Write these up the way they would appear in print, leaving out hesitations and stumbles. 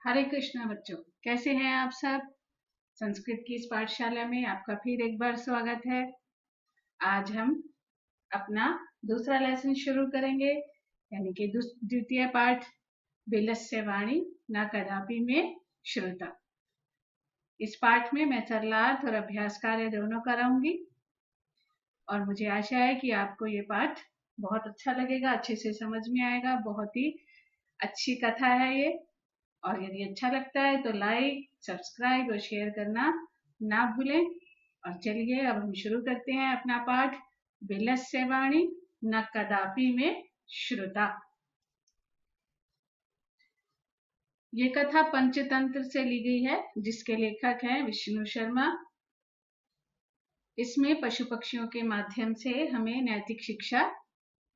हरे कृष्णा बच्चों, कैसे हैं आप सब। संस्कृत की इस पाठशाला में आपका फिर एक बार स्वागत है। आज हम अपना दूसरा लेसन शुरू करेंगे, यानी कि द्वितीय पाठ बिलस्य वाणी न कदापि में श्रुता। इस पाठ में मैं सरलार्थ और अभ्यास कार्य दोनों कराऊंगी और मुझे आशा है कि आपको ये पाठ बहुत अच्छा लगेगा, अच्छे से समझ में आएगा। बहुत ही अच्छी कथा है ये, और यदि अच्छा लगता है तो लाइक, सब्सक्राइब और शेयर करना ना भूलें। और चलिए अब हम शुरू करते हैं अपना पाठ। बिलस्य वाणी न कदापि में श्रुता। ये कथा पंचतंत्र से ली गई है, जिसके लेखक हैं विष्णु शर्मा। इसमें पशु पक्षियों के माध्यम से हमें नैतिक शिक्षा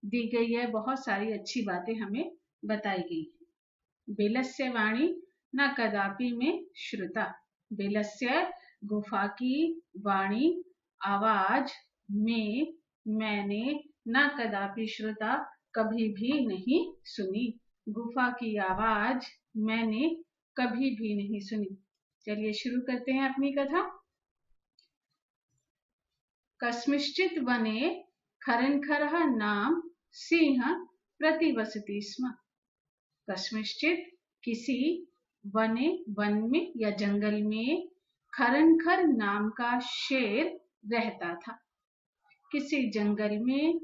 दी गई है, बहुत सारी अच्छी बातें हमें बताई गई है। बिलस्य वाणी न कदापि में श्रुता। बिलस्य गुफा की वाणी, आवाज में मैंने न कदापि श्रुता कभी भी नहीं सुनी। गुफा की आवाज मैंने कभी भी नहीं सुनी। चलिए शुरू करते हैं अपनी कथा। कस्मिंश्चित् वने खरंखरः नाम सिंह प्रतिवसति स्म। कस्मिंश्चित् किसी वने, वन में या जंगल में, खरंखर नाम का शेर रहता था। किसी जंगल में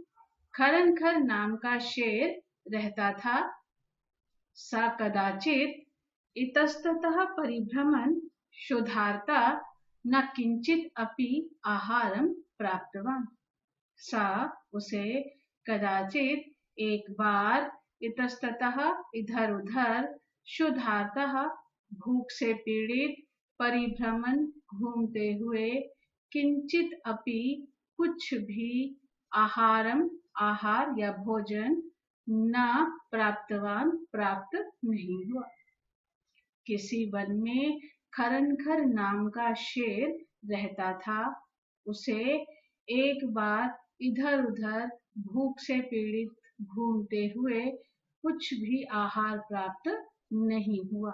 खरंखर नाम का शेर रहता था। सा कदाचित इतस्ततः परिभ्रमन् शोधार्ता न किंचित अपि आहारं प्राप्तवान्। सा उसे कदाचित एक बार इतस्ततः इधर उधर, क्षुधार्तः भूख से पीड़ित, परिभ्रमण घूमते हुए, किंचित अपि कुछ भी, आहारम आहार या भोजन, न प्राप्तवान प्राप्त नहीं हुआ। किसी वन में खरंखर नाम का शेर रहता था। उसे एक बार इधर उधर भूख से पीड़ित घूमते हुए कुछ भी आहार प्राप्त नहीं हुआ।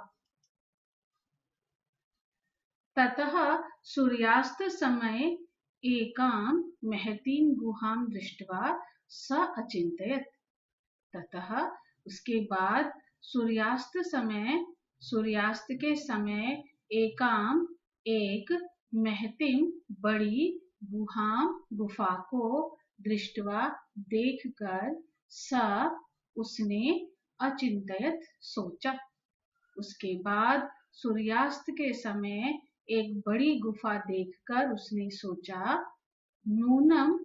ततः सूर्यास्त समय एकां महतीं गुहां दृष्ट्वा स अचिंतयत्। ततः उसके बाद सूर्यास्त के समय एकाम एक महतीं बड़ी गुफा को दृष्टवा देखकर, स उसने अचिंतयत सोचा। उसके बाद सूर्यास्त के समय एक बड़ी गुफा देखकर उसने सोचा, नूनम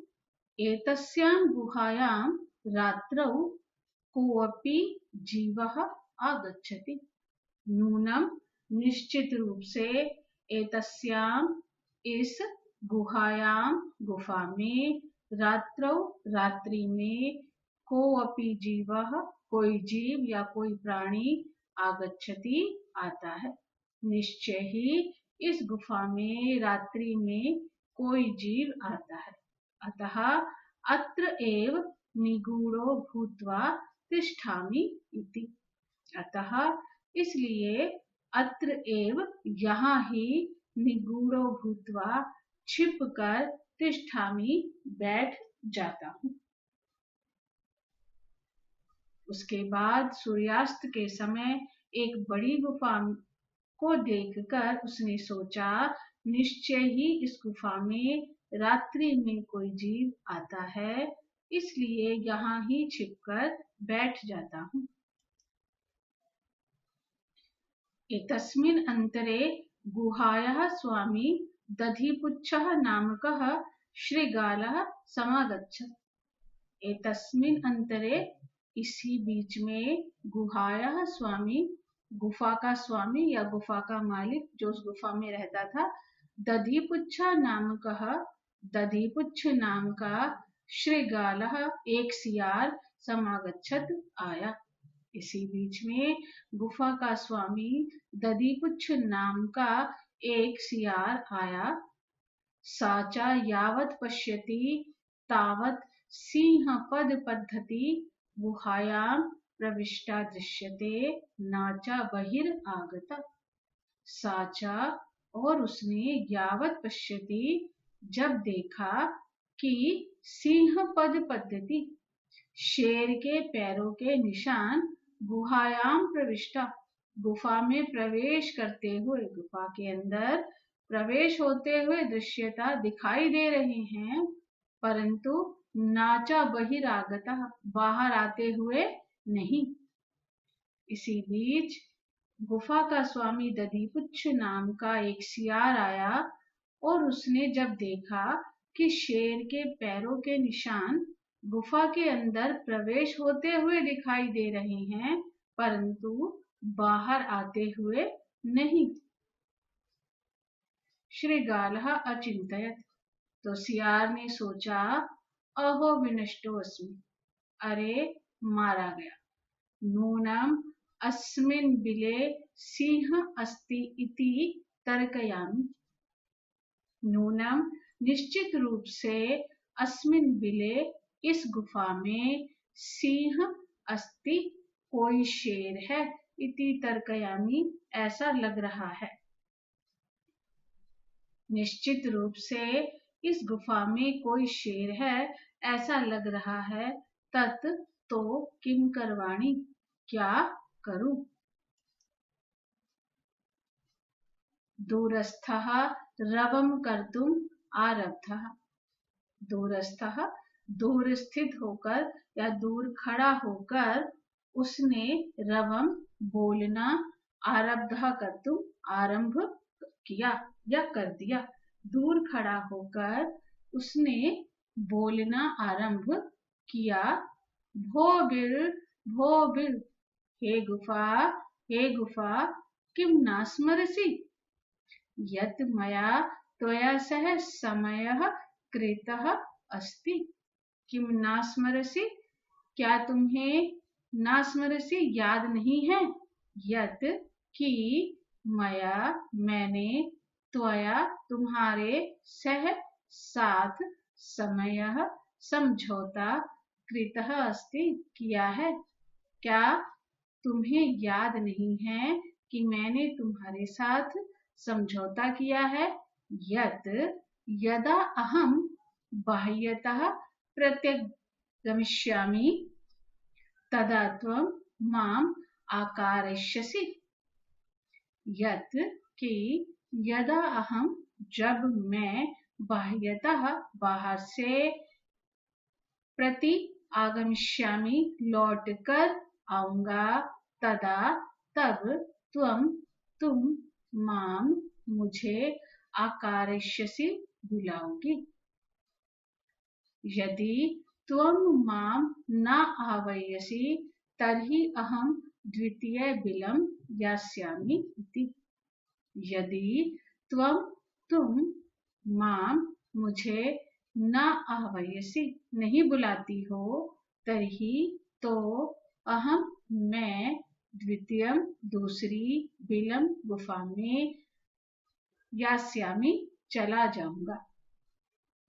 एतस्यां गुहायां रात्रौ कोऽपि जीवः आगच्छति। नूनम निश्चित रूप से, एतस्यां इस गुहायां गुफा में, रात्रौ रात्रि में, कोऽपि जीवः कोई जीव या कोई प्राणी, आगच्छति आता है। निश्चय ही इस गुफा में रात्रि में कोई जीव आता है। अतः अत्र एव निगूढ़ो भूत्वा तिष्ठामि इति। अतः इसलिए अत्र एव यहाँ ही, निगूढ़ो भूत्वा छिप कर, तिष्ठामि बैठ जाता हूँ। उसके बाद सूर्यास्त के समय एक बड़ी गुफा को देखकर उसने सोचा, निश्चय ही इस गुफा में रात्रि में कोई जीव आता है, इसलिए यहाँ ही छिपकर बैठ जाता हूँ। एतस्मिन् अंतरे गुहायाः स्वामी दधिपुच्छः नामकः श्रृगालः समागच्छत्। एतस्मिन् अंतरे, इसी बीच में, गुहायाः स्वामी, गुफा का स्वामी या गुफा का मालिक जो उस गुफा में रहता था, दधिपुच्छा नामकः, दधिपुच्छ नाम का, श्रृगालः एक सियार, समागच्छत् आया। इसी बीच में गुफा का स्वामी दधिपुच्छ नाम का एक सियार आया। साचा यावत् पश्यति तावत् सिंह पद पद्धति गुहायां प्रविष्टा दृश्यते नाचा बहिर्आगता। साचा और उसने यावत पश्यति जब देखा कि सिंह पद पद्धति शेर के पैरों के निशान गुहायाम प्रविष्टा गुफा में प्रवेश करते हुए गुफा के अंदर प्रवेश होते हुए दृश्यता दिखाई दे रहे हैं, परंतु नाचा बहिरागता बाहर आते हुए नहीं। इसी बीच गुफा का स्वामी दधीपुच्छ नाम का एक सियार आया और उसने जब देखा कि शेर के पैरों के निशान गुफा के अंदर प्रवेश होते हुए दिखाई दे रहे हैं, परंतु बाहर आते हुए नहीं। श्रीगालः अचिंतयत्, तो सियार ने सोचा, अहो विनष्टो अस्मि, अरे मारा गया। नूनम अस्मिन् बिले सिंह अस्ति इति तर्कयामि। नूनम निश्चित रूप से अस्मिन् बिले इस गुफा में सिंह अस्ति कोई शेर है, इति तर्कयामि ऐसा लग रहा है। निश्चित रूप से इस गुफा में कोई शेर है ऐसा लग रहा है। तत् तो किम करवाणी, क्या करूं। दूरस्थः रवं कर्तुम आरब्धः। दूरस्थः दूर स्थित होकर या दूर खड़ा होकर उसने रवम बोलना आरब्धः कर्तुम आरंभ किया या कर दिया। दूर खड़ा होकर उसने बोलना आरंभ किया। भो बिल, हे गुफा किम न स्मरसि यत् मया त्वया सह समयः कृतः अस्ति। किम न स्मरसि, क्या तुम्हें न स्मरसि याद नहीं है, यत् कि मया मैंने त्वया तुम्हारे सह साथ समयः समझौता कृतः अस्ति किया है। क्या तुम्हें याद नहीं है कि मैंने तुम्हारे साथ समझौता किया है। यत् यदा अहम बाह्यतः प्रत्यगमिष्यामि तदा त्वं माम आकारयिष्यसि। यत् कि यदा अहम जब मैं बाह्यतः बाहर से प्रति आगमिष्यामि लौट कर आऊंगा तदा तब तुम माम मुझे आकारयिष्यसि बुलाओगी। यदि त्वं माम न आह्वयसि तर्हि अहम द्वितीय बिलं यास्यामि इति। यदि तुम माम मुझे न आह्वयसि नहीं बुलाती हो तर्हि तो अहम मैं द्वितीयम दूसरी बिलम गुफा में यास्यामि चला जाऊंगा।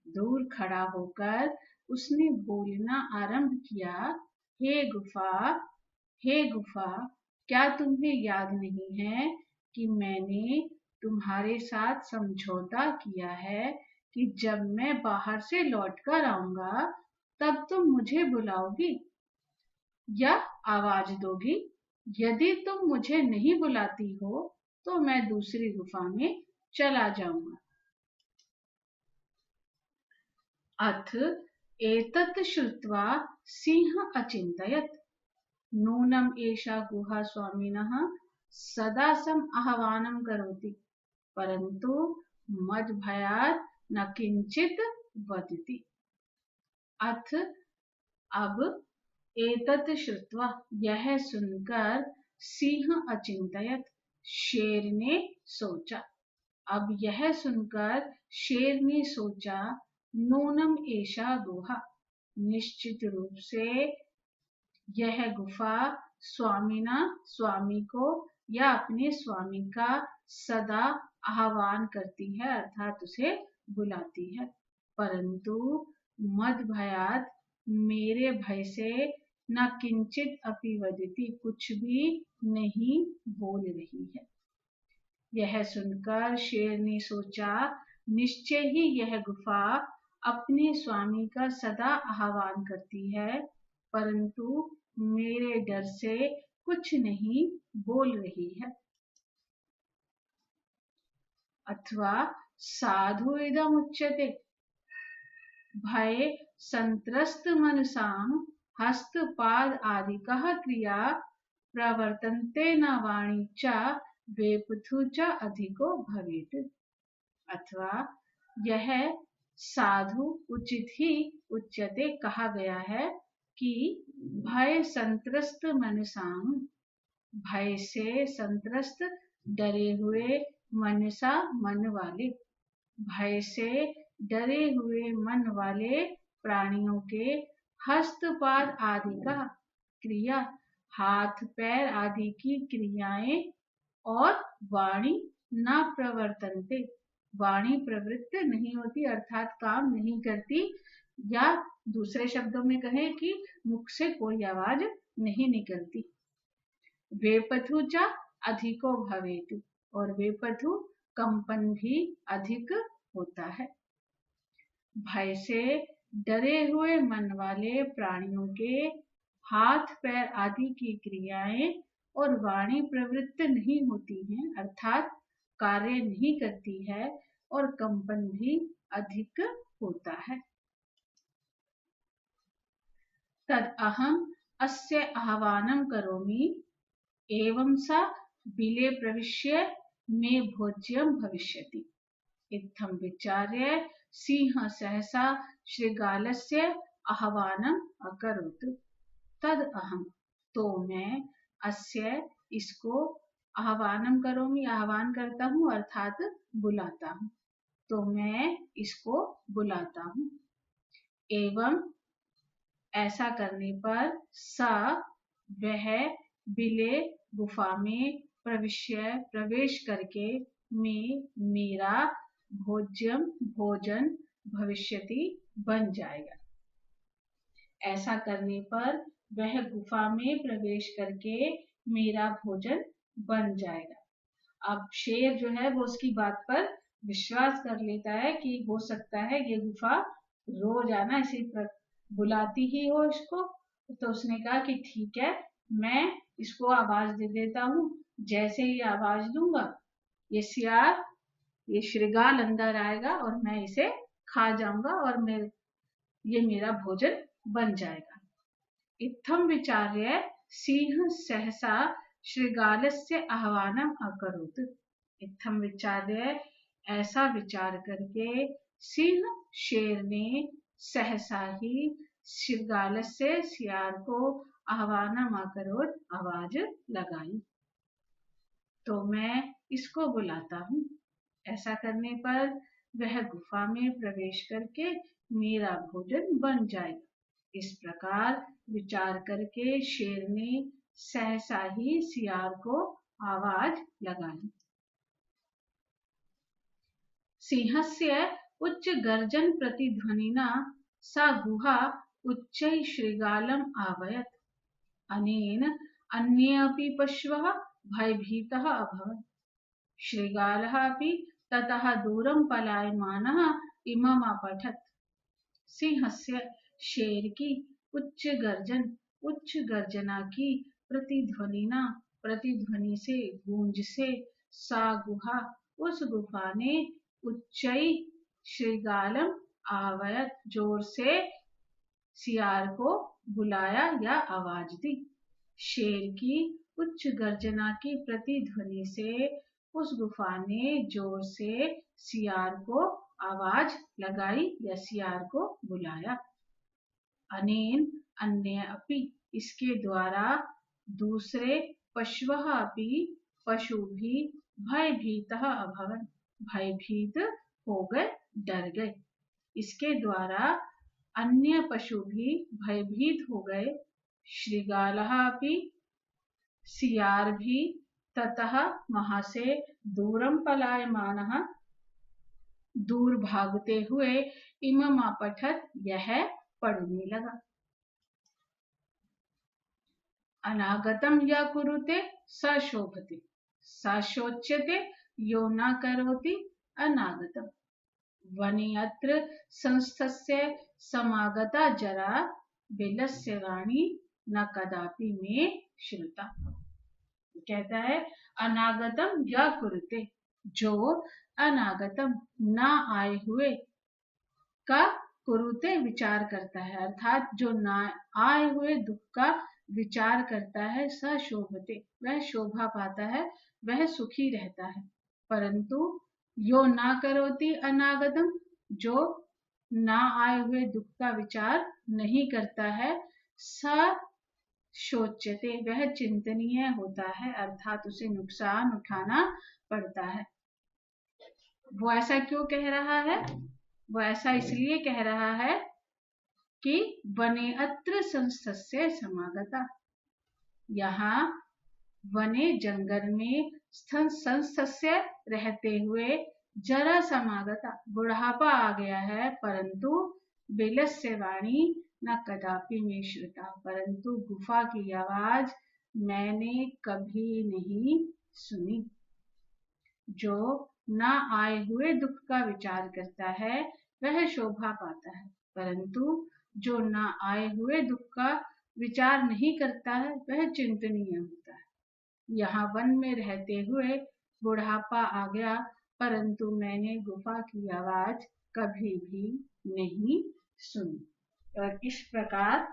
दूर खड़ा होकर उसने बोलना आरंभ किया, हे गुफा क्या तुम्हें याद नहीं है कि मैंने तुम्हारे साथ समझौता किया है कि जब मैं बाहर से लौटकर आऊंगा तब तुम मुझे बुलाओगी या आवाज दोगी। यदि तुम मुझे नहीं बुलाती हो तो मैं दूसरी गुफा में चला जाऊंगा। अथ एतत् श्रुत्वा सिंह अचिन्तयत्, नूनम एषा गुहा स्वामिनः सदा सम आह्वानं करोति परंतु मद्भयात् न किंचित वदति। अथ अब एतत् श्रुत्वा यह सुनकर सिंह अचिंतयत शेर ने सोचा। अब यह सुनकर शेर ने सोचा, नूनम एषा गुहा निश्चित रूप से यह गुफा स्वामी को या अपने स्वामी का सदा आह्वान करती है अर्थात उसे बुलाती है, परंतु मद भयात मेरे भय से न किंचित अपि वदति, कुछ भी नहीं बोल रही है। यह सुनकर शेर ने सोचा, निश्चय ही यह गुफा अपने स्वामी का सदा आह्वान करती है, परंतु मेरे डर से कुछ नहीं बोल रही है। अथवा साधु इदम उच्यते, भय संत्रस्त मनसां हस्तपाद आदिकः क्रिया प्रवर्तन्ते न वाणी च वेपथु च अधिको भवेत्। अथवा यह साधु उचित ही उच्यते कहा गया है कि भय संत्रस्त मनसां, भय से संत्रस्त डरे हुए, मनसा मन वाले, भय से डरे हुए मन वाले प्राणियों के हस्तपाद आदि का क्रिया, हाथ पैर आदि की क्रियाएं, और वाणी न प्रवर्तन्ते, वाणी प्रवृत्त नहीं होती अर्थात काम नहीं करती, या दूसरे शब्दों में कहें कि मुख से कोई आवाज नहीं निकलती। वेपथु च अधिको भवेत्, और वेपथु कंपन भी अधिक होता है। भय से डरे हुए मन वाले प्राणियों के हाथ पैर आदि की क्रियाएं और वाणी प्रवृत्त नहीं होती हैं अर्थात कार्य नहीं करती है, और कंपन भी अधिक होता है। तद अहम अस्य आह्वानं करोमि, एवं सा बिले प्रविश्य मे भोज्यं भविष्यति। इत्थं विचार्य सिंह सहसा श्रृगालस्य आह्वानम् अकरोत्। तद अहम, तो मैं, अस्य इसको, आह्वानम करोमि आह्वान करता हूँ अर्थात बुलाता हूँ, तो मैं इसको बुलाता हूँ। एवं ऐसा करने पर सा वह बिले गुफा में प्रवेश करके में मेरा भोज्यम भोजन भविष्यति बन जाएगा। ऐसा करने पर वह गुफा में प्रवेश करके मेरा भोजन बन जाएगा। अब शेर जो है वो उसकी बात पर विश्वास कर लेता है कि हो सकता है ये गुफा रोज आना इसी पर बुलाती ही हो इसको, तो उसने कहा कि ठीक है, मैं इसको आवाज दे देता हूँ, जैसे ही आवाज दूंगा ये सियार, ये श्रृगाल अंदर आएगा और मैं इसे खा जाऊंगा और ये मेरा भोजन बन जाएगा। इत्थम विचार्य सिंह सहसा श्रृगालस्य आह्वानम अकरोत्। इत्थम विचार्य ऐसा विचार करके सिंह शेर ने सहसा ही श्रृगालस्य सियार को आह्वानम अकरोत् आवाज लगाई, तो मैं इसको बुलाता हूँ। ऐसा करने पर वह गुफा में प्रवेश करके मेरा भोजन बन जाएगा। इस प्रकार विचार करके शेर ने सहसा ही सियार को आवाज लगाई। सिंहस्य उच्च गर्जन प्रतिध्वनिना सा गुहा उच्चै श्रृगालम् आवयत्। अनेन अन्ये अपि पशवः भयभीतः अभवन्। श्रृगालः अपि ततः दूरं पलायमानः इमम् अपठत्। सिंहस्य शेर की उच्च गर्जना की प्रतिध्वनि से, गूंज से, सा गुहा उस गुफा ने, उच्चई श्रृगालम आवयत जोर से सियार को बुलाया या आवाज दी। शेर की उच्च गर्जना की प्रतिध्वनि से उस गुफा ने जोर से सियार को आवाज लगाई या सियार को बुलाया। अनेन अन्य अपि, इसके द्वारा दूसरे, पशवः अपि, पशु भी, भयभीतः अभवन्, भयभीत हो गए, डर गए। इसके द्वारा अन्य पशु भी भयभीत हो गए। श्रृगालः अपि, सियार भी, ततः वहां से, दूरम पलायमानः, दूर भागते हुए, इमम् अपठत्, यह पढ़ने लगा। अनागतम या कुरुते स शोभते, स शोच्यते यो न करोति अनागतम। वने अत्र संस्थस्य समागता जरा, बिलस्य वाणी न कदापि मे श्रुता। कहता है अनागतम या कुरुते, जो अनागतम ना आए हुए का कुरुते विचार करता है, अर्थात जो ना आए हुए दुख का विचार करता है, स शोभते वह शोभा पाता है, वह सुखी रहता है। परंतु यो ना करोति अनागतम, जो ना आए हुए दुख का विचार नहीं करता है, स शोच्यते वह चिंतनीय होता है, अर्थात उसे नुकसान उठाना पड़ता है। वो ऐसा क्यों कह रहा है? वो ऐसा इसलिए कह रहा है कि वने अत्र संस्थस्य समागता, यहाँ वने जंगल में संस्थस्य रहते हुए जरा समागता बुढ़ापा आ गया है, परंतु बिलस्य वाणी न कदापि में श्रुता, परंतु गुफा की आवाज मैंने कभी नहीं सुनी। जो ना आए हुए दुख का विचार करता है वह शोभा पाता है, परंतु जो ना आए हुए दुख का विचार नहीं करता है वह चिंतनीय होता है। यहाँ वन में रहते हुए बुढ़ापा आ गया, परंतु मैंने गुफा की आवाज कभी भी नहीं सुनी। और इस प्रकार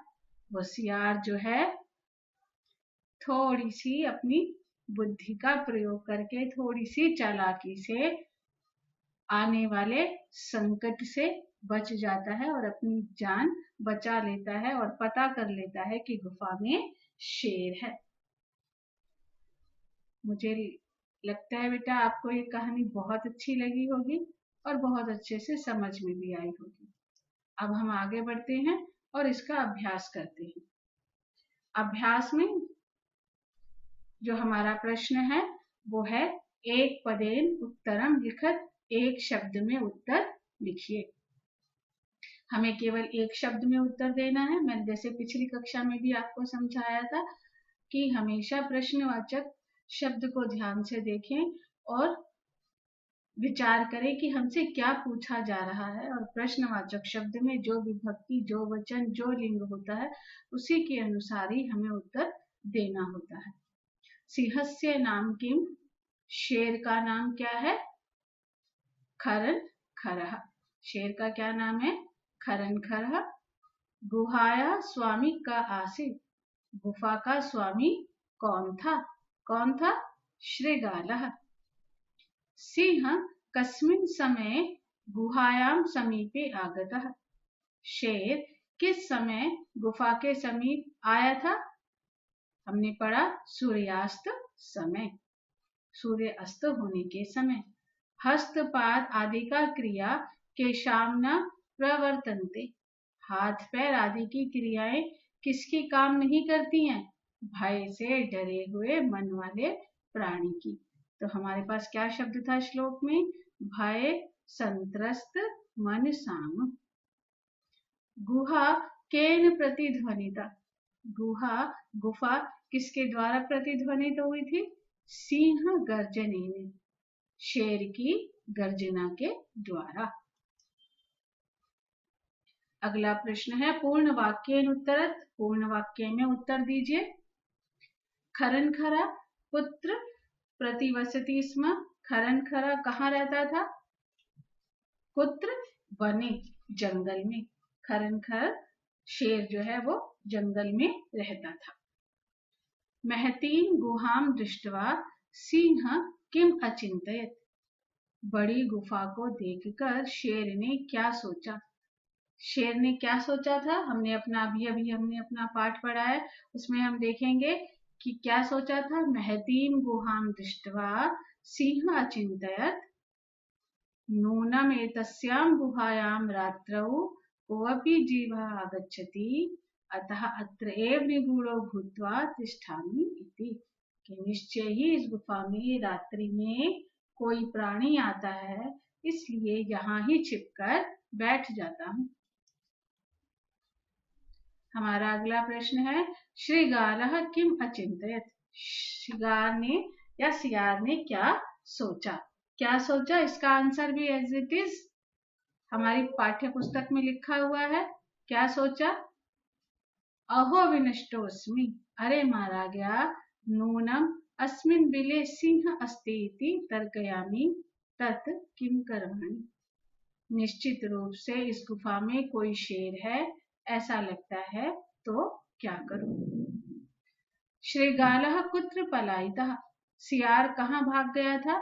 होशियार जो है थोड़ी सी अपनी बुद्धि का प्रयोग करके, थोड़ी सी चालाकी से आने वाले संकट से बच जाता है और अपनी जान बचा लेता है और पता कर लेता है कि गुफा में शेर है। मुझे लगता है बेटा आपको ये कहानी बहुत अच्छी लगी होगी और बहुत अच्छे से समझ में भी आई होगी। अब हम आगे बढ़ते हैं और इसका अभ्यास करते हैं। अभ्यास में जो हमारा प्रश्न है वो है एक पदेन उत्तरम लिखत, एक शब्द में उत्तर लिखिए। हमें केवल एक शब्द में उत्तर देना है। मैंने जैसे पिछली कक्षा में भी आपको समझाया था कि हमेशा प्रश्नवाचक शब्द को ध्यान से देखें और विचार करें कि हमसे क्या पूछा जा रहा है, और प्रश्नवाचक शब्द में जो विभक्ति, जो वचन, जो लिंग होता है उसी के अनुसार ही हमें उत्तर देना होता है। सिंहस्य नाम किम, शेर का नाम क्या है? खरन खरह। शेर का क्या नाम है? खरन खरह। गुहाया स्वामी का आसित, गुफा का स्वामी कौन था? कौन था? श्रृगालः। सिंह कस्मिन् समये गुहायां समीपे आगतः, शेर किस समय गुफा के समीप आया था? हमने पढ़ा सूर्यास्त समय, सूर्य अस्त होने के समय। हस्तपाद आदि का क्रिया के सामना प्रवर्तन्ते, हाथ पैर आदि की क्रियाएं किसकी काम नहीं करती हैं? भय से डरे हुए मन वाले प्राणी की। तो हमारे पास क्या शब्द था श्लोक में? भय संत्रस्त मन साम। गुहा केन प्रतिध्वनिता, गुफा किसके द्वारा प्रतिध्वनित हुई थी? सिंह गर्जने में, शेर की गर्जना के द्वारा। अगला प्रश्न है पूर्ण वाक्येन उत्तरत, पूर्ण वाक्य में उत्तर दीजिए। खरन खरा पुत्र प्रतिवसति स्म, खरन खरा कहाँ रहता था? पुत्र वने जंगल में। खरन खर शेर जो है वो जंगल में रहता था। महतीं गुहाम दृष्ट्वा सिंह किम अचिंतयत, बड़ी गुफा को देखकर शेर ने क्या सोचा? शेर ने क्या सोचा था? हमने अपना पाठ पढ़ा है, उसमें हम देखेंगे कि क्या सोचा था। महतीं गुहाम दृष्ट्वा सिंह अचिंतयत, नूनम एतस्यां गुहायां रात्रौ कोऽपि जीवः आगच्छति, अतः अत्र एव निगूढ़ो भूत्वा तिष्ठामि इति, कि निश्चय ही इस गुफा में रात्रि में कोई प्राणी आता है, इसलिए यहाँ ही छिपकर बैठ जाता हूँ। हमारा अगला प्रश्न है, श्रीगालः किम अचिंतयत? श्रृगाल ने या सियार ने क्या सोचा? क्या सोचा, इसका आंसर भी एज इट इज हमारी पाठ्य पुस्तक में लिखा हुआ है। क्या सोचा? अहो विनष्टोऽस्मि, अरे मारा गया, नूनम अस्मिन् बिले सिंह अस्ति इति तर्कयामि, तत् किम कर्माणि? निश्चित रूप से इस गुफा में कोई शेर है, ऐसा लगता है, तो क्या करूं? श्रीगालः कुत्र पलायितः? सियार कहाँ भाग गया था?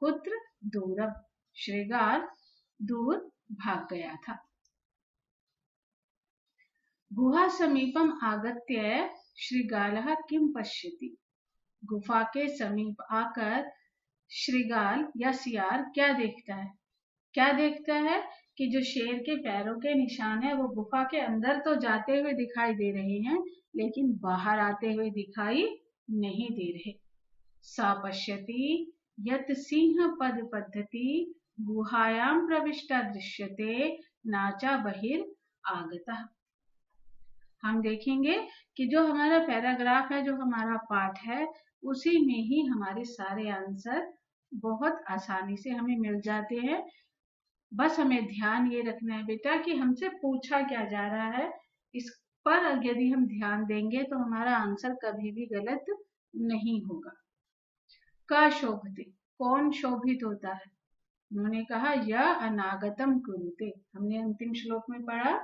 कुत्र दूरम, श्रीगाल दूर भाग गया था। गुहा समीपम आगत्य श्रीगालः किम पश्यति? गुफा के समीप आकर श्रीगाल या सियार क्या देखता है? क्या देखता है कि जो शेर के पैरों के निशान है वो गुफा के अंदर तो जाते हुए दिखाई दे रहे हैं, लेकिन बाहर आते हुए दिखाई नहीं दे रहे। सा पश्यति यत् सिंह पद पद्धति गुहायां प्रविष्टा दृश्यते नाचा बहिर आगता। हम देखेंगे कि जो हमारा पैराग्राफ है, जो हमारा पाठ है, उसी में ही हमारे सारे आंसर बहुत आसानी से हमें मिल जाते हैं। बस हमें ध्यान ये रखना है बेटा कि हमसे पूछा क्या जा रहा है, इस पर यदि हम ध्यान देंगे तो हमारा आंसर कभी भी गलत नहीं होगा। का शोभते, कौन शोभित होता है? उन्होंने कहा यह अनागतम कुरुते, हमने अंतिम श्लोक में पढ़ा,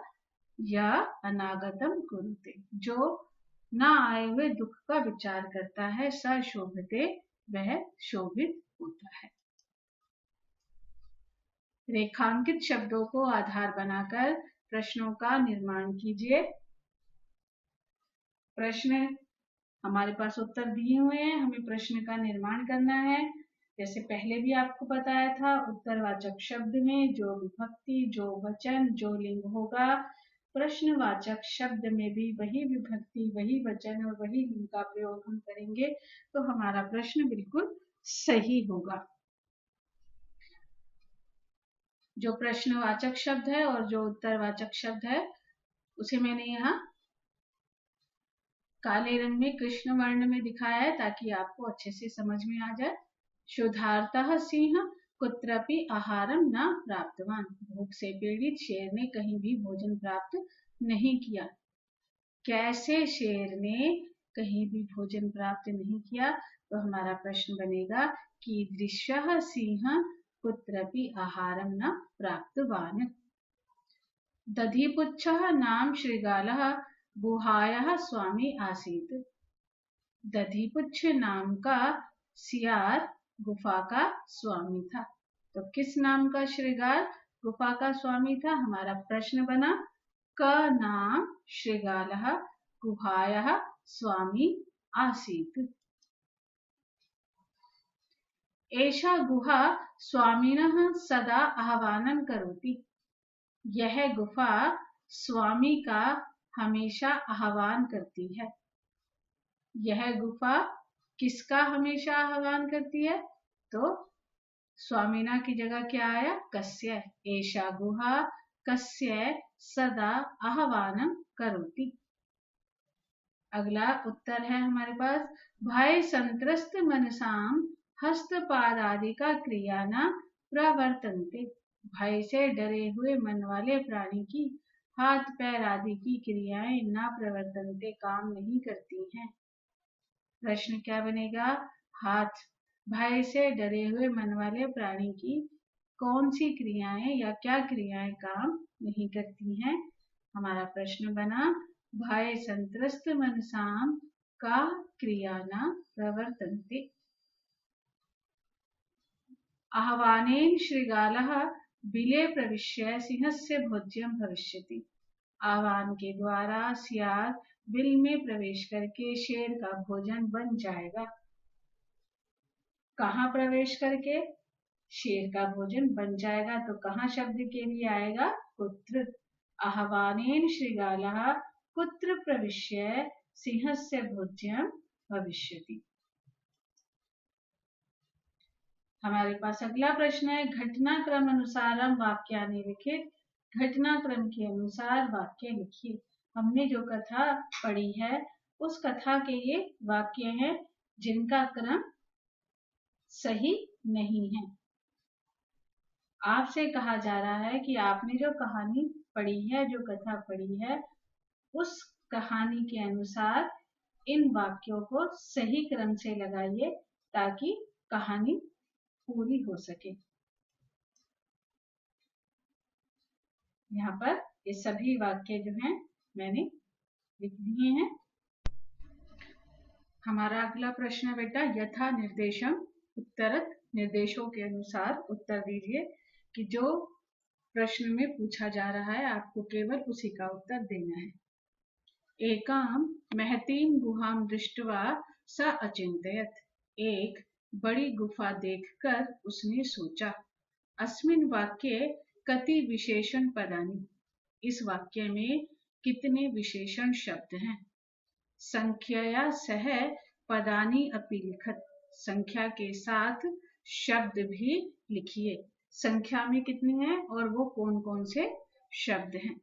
या अनागतम कुरुते, जो ना आए हुए दुख का विचार करता है, स शोभते, वह शोभित होता है। रेखांकित शब्दों को आधार बनाकर प्रश्नों का निर्माण कीजिए। प्रश्न हमारे पास उत्तर दिए हुए हैं, हमें प्रश्न का निर्माण करना है। जैसे पहले भी आपको बताया था, उत्तरवाचक शब्द में जो विभक्ति, जो वचन, जो लिंग होगा, प्रश्नवाचक शब्द में भी वही विभक्ति, वही वचन और वही लिंग का प्रयोग हम करेंगे तो हमारा प्रश्न बिल्कुल सही होगा। जो प्रश्नवाचक शब्द है और जो उत्तरवाचक शब्द है उसे मैंने यहाँ काले रंग में कृष्ण वर्ण में दिखाया है ताकि आपको अच्छे से समझ में आ जाए। क्षुधार्तः सिंह कुत्रपि आहारम न प्राप्तवान, भूख से पीड़ित शेर ने कहीं भी भोजन प्राप्त नहीं किया। कैसे शेर ने कहीं भी भोजन प्राप्त नहीं किया? तो हमारा प्रश्न बनेगा कीदृशः सिंह कुत्रपि आहारम न प्राप्तवान। दधिपुच्छः नाम श्रीगालः गुहायाः स्वामी आसीत्। दधिपुच्छ नाम का सियार गुफा का स्वामी था। तो किस नाम का श्रीगाल गुफा का स्वामी था? हमारा प्रश्न बना क नाम श्रीगालः गुहायाः स्वामी आसीत्। एषा गुहा स्वामिनः सदा आह्वानं करोति। यह गुफा स्वामी का हमेशा आह्वान करती है। यह गुफा किसका हमेशा आह्वान करती है? तो स्वामिना की जगह क्या आया? कस्य। एषा गुहा कस्य सदा आह्वानं करोति। अगला उत्तर है हमारे पास, भय संत्रस्त मनसाम हस्तपाद आदि का क्रिया न प्रवर्तन्ते। भय से डरे हुए मन वाले प्राणी की हाथ पैर आदि की क्रियाएं न प्रवर्तन्ते, काम नहीं करती हैं। प्रश्न क्या बनेगा? हाथ, भय से डरे हुए मन वाले प्राणी की कौन सी क्रियाएं या क्या क्रियाएं काम नहीं करती हैं? हमारा प्रश्न बना भय संत्रस्त मनसाम का क्रिया न प्रवर्तन्ते। आह्वानेन श्रीगालः बिले प्रविश्य सिंहस्य भोज्यं भविष्यति। आह्वान के द्वारा सियार बिल में प्रवेश करके शेर का भोजन बन जाएगा। कहाँ प्रवेश करके? शेर का भोजन बन जाएगा। तो कहाँ शब्द के लिए आएगा? कुत्र। आह्वानेन श्रीगालः कुत्र प्रविश्य सिंहस्य भोज्यं भविष्यति। हमारे पास अगला प्रश्न है, घटनाक्रम अनुसारम वाक्यानि लिखित। घटनाक्रम के अनुसार वाक्य लिखिए। हमने जो कथा पढ़ी है उस कथा के ये वाक्य हैं जिनका क्रम सही नहीं है। आपसे कहा जा रहा है कि आपने जो कहानी पढ़ी है, जो कथा पढ़ी है, उस कहानी के अनुसार इन वाक्यों को सही क्रम से लगाइए ताकि कहानी पूरी हो सके। यहाँ पर ये सभी वाक्य जो हैं मैंने लिख दिए हैं। हमारा अगला प्रश्न है बेटा, यथा निर्देशम उत्तरत, निर्देशों के अनुसार उत्तर दीजिए कि जो प्रश्न में पूछा जा रहा है आपको केवल उसी का उत्तर देना है। एकाम महतीम गुहाम दृष्ट्वा स अचिंतयत, एक बड़ी गुफा देखकर उसने सोचा। अस्मिन् वाक्ये कति विशेषण पदानि, इस वाक्य में कितने विशेषण शब्द हैं। संख्यया सह पदानि अपि लिखत, संख्या के साथ शब्द भी लिखिए। संख्या में कितने हैं और वो कौन कौन से शब्द हैं।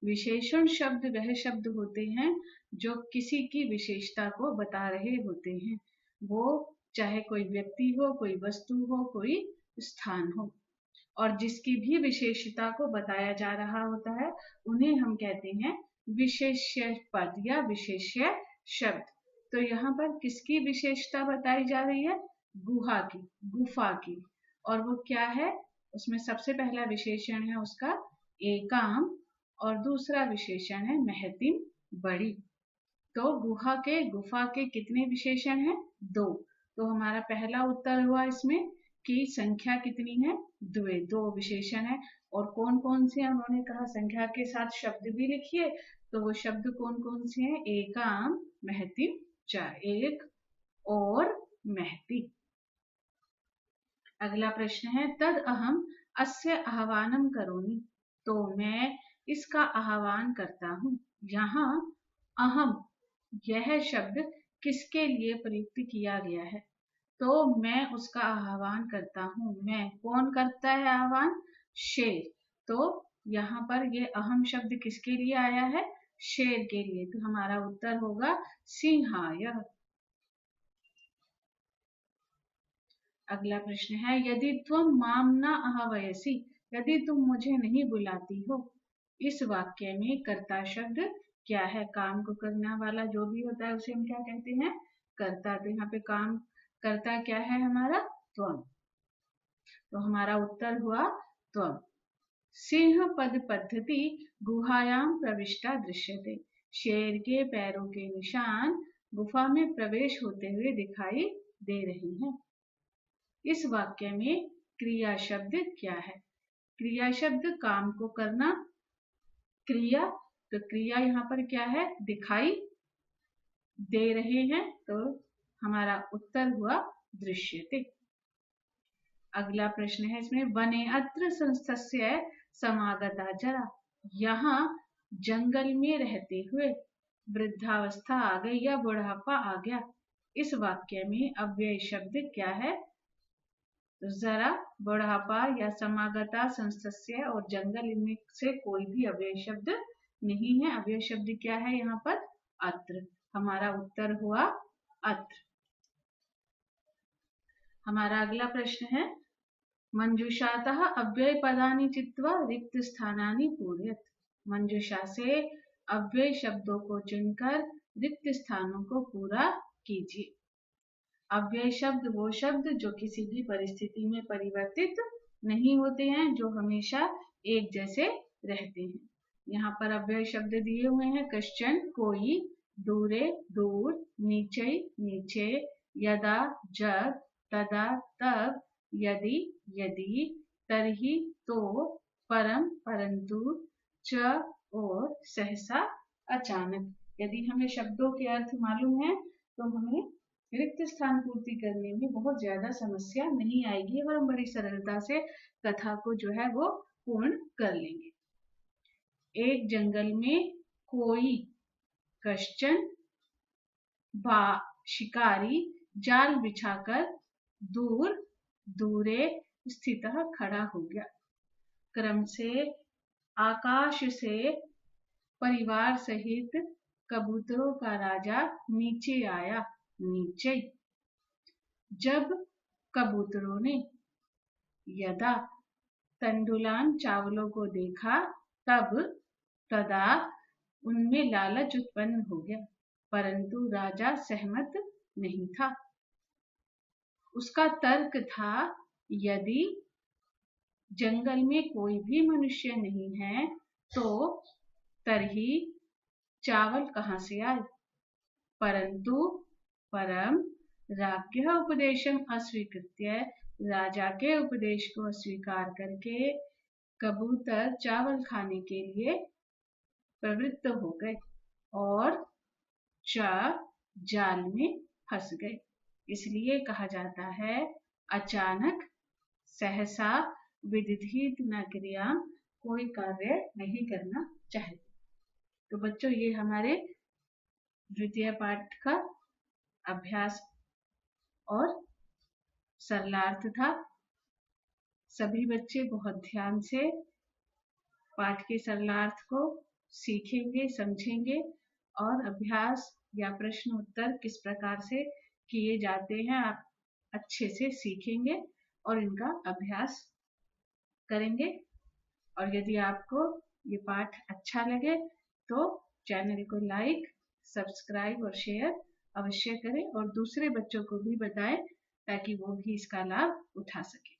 विशेषण शब्द वह शब्द होते हैं जो किसी की विशेषता को बता रहे होते हैं। वो चाहे कोई व्यक्ति हो, कोई वस्तु हो, कोई स्थान हो, और जिसकी भी विशेषता को बताया जा रहा होता है उन्हें हम कहते हैं विशेष्य पद या विशेष्य शब्द। तो यहाँ पर किसकी विशेषता बताई जा रही है? गुहा की, गुफा की। और वो क्या है? उसमें सबसे पहला विशेषण है उसका एकाम और दूसरा विशेषण है महतिम, बड़ी। तो गुहा के, गुफा के कितने विशेषण हैं? 2। तो हमारा पहला उत्तर हुआ इसमें कि संख्या कितनी है? 2 विशेषण है। और कौन कौन से हैं? उन्होंने कहा संख्या के साथ शब्द भी लिखिए। तो वो शब्द कौन कौन से हैं? एकाम, महतिम, एक और महती। अगला प्रश्न है, तद अहम अस्य आह्वानम करोमि, तो मैं इसका आह्वान करता हूँ। यहाँ अहम, यह शब्द किसके लिए प्रयुक्त किया गया है? तो मैं उसका आह्वान करता हूँ। मैं, कौन करता है आह्वान? शेर। तो यहाँ पर ये अहम शब्द किसके लिए आया है? शेर के लिए। तो हमारा उत्तर होगा सिंहाय। अगला प्रश्न है, यदि तुम माम न आह्वयसि, यदि तुम मुझे नहीं बुलाती हो। इस वाक्य में कर्ता शब्द क्या है? काम को करने वाला जो भी होता है उसे हम क्या कहते हैं? कर्ता। तो यहाँ पे काम कर्ता क्या है हमारा? त्वम। तो हमारा उत्तर हुआ त्वम। सिंह पद पद्धति गुहायाम प्रविष्टा दृश्यते, शेर के पैरों के निशान गुफा में प्रवेश होते हुए दिखाई दे रही हैं। इस वाक्य में क्रिया शब्द क्या है? क्रिया शब्द काम को करना, क्रिया। तो क्रिया यहाँ पर क्या है? दिखाई दे रहे हैं। तो हमारा उत्तर हुआ दृश्यते। अगला प्रश्न है इसमें, वने अत्र संस्थस्य समागता जरा, यहाँ जंगल में रहते हुए वृद्धावस्था आ गई या बुढ़ापा आ गया। इस वाक्य में अव्यय शब्द क्या है? तो जरा, बुढ़ापा या समागता, संस्थस्य और जंगल, इनमें से कोई भी अव्यय शब्द नहीं है। अव्यय शब्द क्या है यहाँ पर? अत्र। हमारा उत्तर हुआ अत्र। हमारा अगला प्रश्न है, मंजूषातः अव्यय पदानि चित्वा रिक्त स्थानानि पूरयत, मंजूषा से अव्यय शब्दों को चुनकर रिक्त स्थानों को पूरा कीजिए। अव्यय शब्द वो शब्द जो किसी भी परिस्थिति में परिवर्तित नहीं होते हैं, जो हमेशा एक जैसे रहते हैं। यहाँ पर अव्यय शब्द दिए हुए हैं, कश्चन, कोई, दूरे, दूर, नीचे, नीचे, यदा, जब, तदा, तब, यदि, यदि, तरहि, तो, परम, परंतु, च और सहसा, अचानक। यदि हमें शब्दों के अर्थ मालूम है तो हमें रिक्त स्थान पूर्ति करने में बहुत ज्यादा समस्या नहीं आएगी और हम बड़ी सरलता से कथा को जो है वो पूर्ण कर लेंगे। एक जंगल में कोई कश्चन शिकारी जाल बिछाकर दूर दूरे स्थितः खड़ा हो गया। क्रम से आकाश से परिवार सहित कबूतरों का राजा नीचे आया। नीचे। जब कबूतरों ने यदा तंडुलान चावलों को देखा तब तदा उनमें लालच उत्पन्न हो गया, परंतु राजा सहमत नहीं था। उसका तर्क था, यदि जंगल में कोई भी मनुष्य नहीं है तो तरही चावल कहाँ से आए। परंतु परम राज्ञः उपदेशम अस्वीकृत्य, राजा के उपदेश को अस्वीकार करके कबूतर चावल खाने के लिए प्रवृत्त हो गए और जाल में फंस गए। इसलिए कहा जाता है, अचानक सहसा विदित न क्रिया, कोई कार्य नहीं करना चाहिए। तो बच्चों, ये हमारे द्वितीय पाठ का अभ्यास और सरलार्थ था। सभी बच्चे बहुत ध्यान से पाठ के सरलार्थ को सीखेंगे, समझेंगे और अभ्यास या प्रश्न उत्तर किस प्रकार से किए जाते हैं आप अच्छे से सीखेंगे और इनका अभ्यास करेंगे। और यदि आपको ये पाठ अच्छा लगे तो चैनल को लाइक, सब्सक्राइब और शेयर अवश्य करें और दूसरे बच्चों को भी बताएं ताकि वो भी इसका लाभ उठा सके।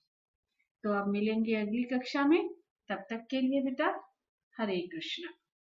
तो अब मिलेंगे अगली कक्षा में। तब तक के लिए बेटा, हरे कृष्णा।